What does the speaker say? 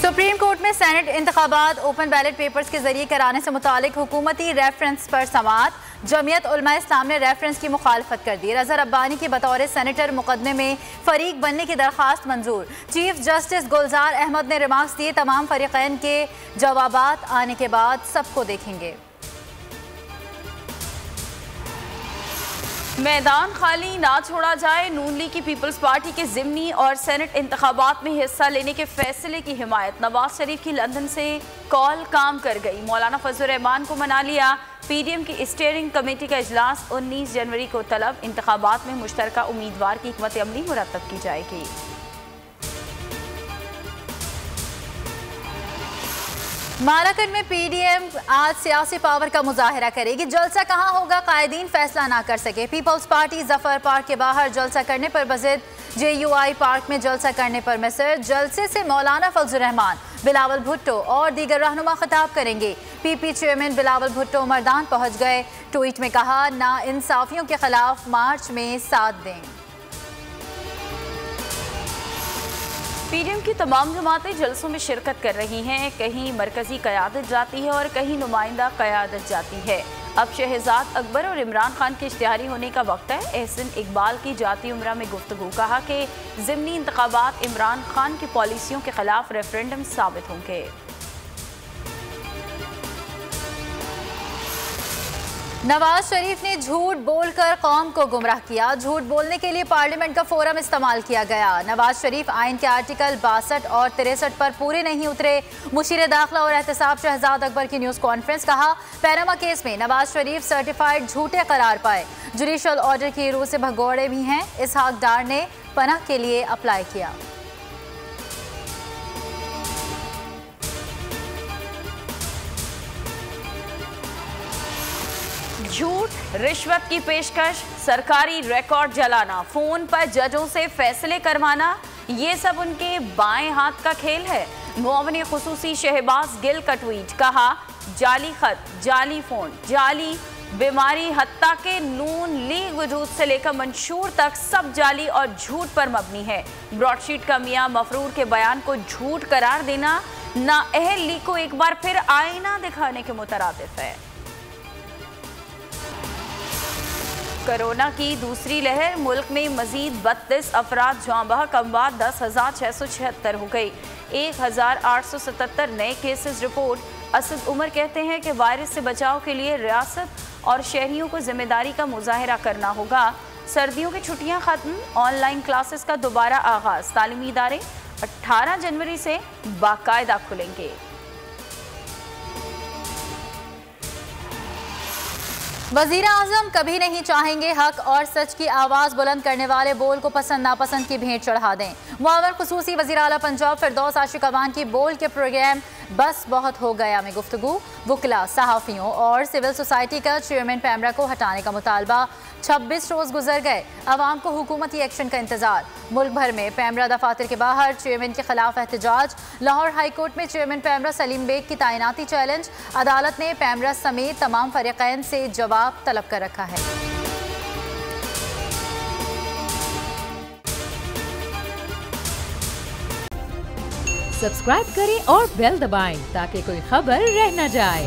Supreme court में senate इंतखाबात open ballot papers के जरिए कराने से मुतालिक हुकूमती रेफरेंस पर समाअत। जमीयत उलमा इस्लाम ने रेफरेंस की मुखालफत कर दी। रज़ा रब्बानी की बतौर सेनेटर मुकदमे में फरीक बनने की दरख्वास्त मंजूर। चीफ जस्टिस गुलजार अहमद ने रिमार्क्स दिए, तमाम फरीकैन के जवाबात आने के बाद सबको देखेंगे। मैदान खाली ना छोड़ा जाए। नून लीग की पीपल्स पार्टी के ज़िमनी और सेनेट इंतखाबात में हिस्सा लेने के फैसले की हिमायत। नवाज शरीफ की लंदन से कॉल काम कर गई। मौलाना फजल रहमान को मना लिया। पीडीएम की स्टीयरिंग कमेटी का इजलास 19 जनवरी को तलब। इंतखाबात में मुश्तरका उम्मीदवार की हिकमत अमली मुरतब की जाएगी। मालाकंड में पीडीएम आज सियासी पावर का मुजाहिरा करेगी। जलसा कहां होगा, कायदीन फैसला ना कर सके। पीपल्स पार्टी जफर पार्क के बाहर जलसा करने पर बज़िद, JUI पार्क में जलसा करने पर मिसर। जलसे से मौलाना फजल रहमान, बिलावल भुट्टो और दीगर रहनुमा खिताब करेंगे। PP चेयरमैन बिलावल भुट्टो मर्दान पहुंच गए। ट्वीट में कहा, ना इंसाफियों के खिलाफ मार्च में साथ दें। पीडीएम की तमाम जमातें जलसों में शिरकत कर रही हैं। कहीं मरकजी क़यादत जाती है और कहीं नुमाइंदा क़यादत जाती है। अब शहजाद अकबर और इमरान खान के इश्तिहारी होने का वक्त है। एहसन इकबाल की जाती उम्रा में गुफ्तगू। कहा कि ज़िमनी इंतखाबात इमरान खान की पॉलिसियों के खिलाफ रेफरेंडम साबित होंगे। नवाज शरीफ ने झूठ बोलकर कौम को गुमराह किया। झूठ बोलने के लिए पार्लियामेंट का फोरम इस्तेमाल किया गया। नवाज शरीफ आइन के आर्टिकल 62 और 63 पर पूरे नहीं उतरे। मुशीर दाखिला और एहतसाब शहजाद अकबर की न्यूज़ कॉन्फ्रेंस। कहा, पैनामा केस में नवाज शरीफ सर्टिफाइड झूठे करार पाए। जुडिशल ऑर्डर की रूह से भगोड़े भी हैं। इसहाक डार ने पनाह के लिए अप्लाई किया। झूठ, रिश्वत की पेशकश, सरकारी रिकॉर्ड जलाना, फोन पर जजों से फैसले करवाना, ये सब उनके बाएं हाथ का खेल है। मुआवने खुसूसी शहबाज गिल का ट्वीट। कहा, जाली खत, जाली फोन, जाली बीमारी, हत्ता के नून लीग वजूद से लेकर मंशूर तक सब जाली और झूठ पर मबनी है। ब्रॉडशीट का मियां मफरूर के बयान को झूठ करार देना नाअहल लीग को एक बार फिर आईना दिखाने के मुतरादिफ है। कोरोना की दूसरी लहर। मुल्क में मजीद 32 अफराद जाँ बहक। अमवात 10,676 हो गई। 1,877 नए केसेस रिपोर्ट। असद उमर कहते हैं कि वायरस से बचाव के लिए रियासत और शहरियों को जिम्मेदारी का मुजाहिरा करना होगा। सर्दियों की छुट्टियां खत्म, ऑनलाइन क्लासेस का दोबारा आगाज। तालीमी इदारे 18 जनवरी से बाकायदा खुलेंगे। वज़ीर आज़म कभी नहीं चाहेंगे हक और सच की आवाज़ बुलंद करने वाले बोल को पसंद नापसंद की भेंट चढ़ा दें। मुआवन खुसूसी वज़ीर आला पंजाब फिरदौस आशिक अवान की बोल के प्रोग्राम बस बहुत हो गया में गुफ्तगू। वकला, सहाफ़ियों और सिविल सोसाइटी का चेयरमैन पैमरा को हटाने का मुतालबा। 26 रोज़ गुजर गए, अवाम को हुकूमती एक्शन का इंतजार। मुल्क भर में पैमरा दफातर के बाहर चेयरमैन के खिलाफ एहतजाज। लाहौर हाई कोर्ट में चेयरमैन पैमरा सलीम बेग की तैनाती चैलेंज। अदालत ने पैमरा समेत तमाम फरीकैन से जवाब तलब कर रखा है। सब्सक्राइब करें और बेल दबाएं ताकि कोई खबर रह न जाए।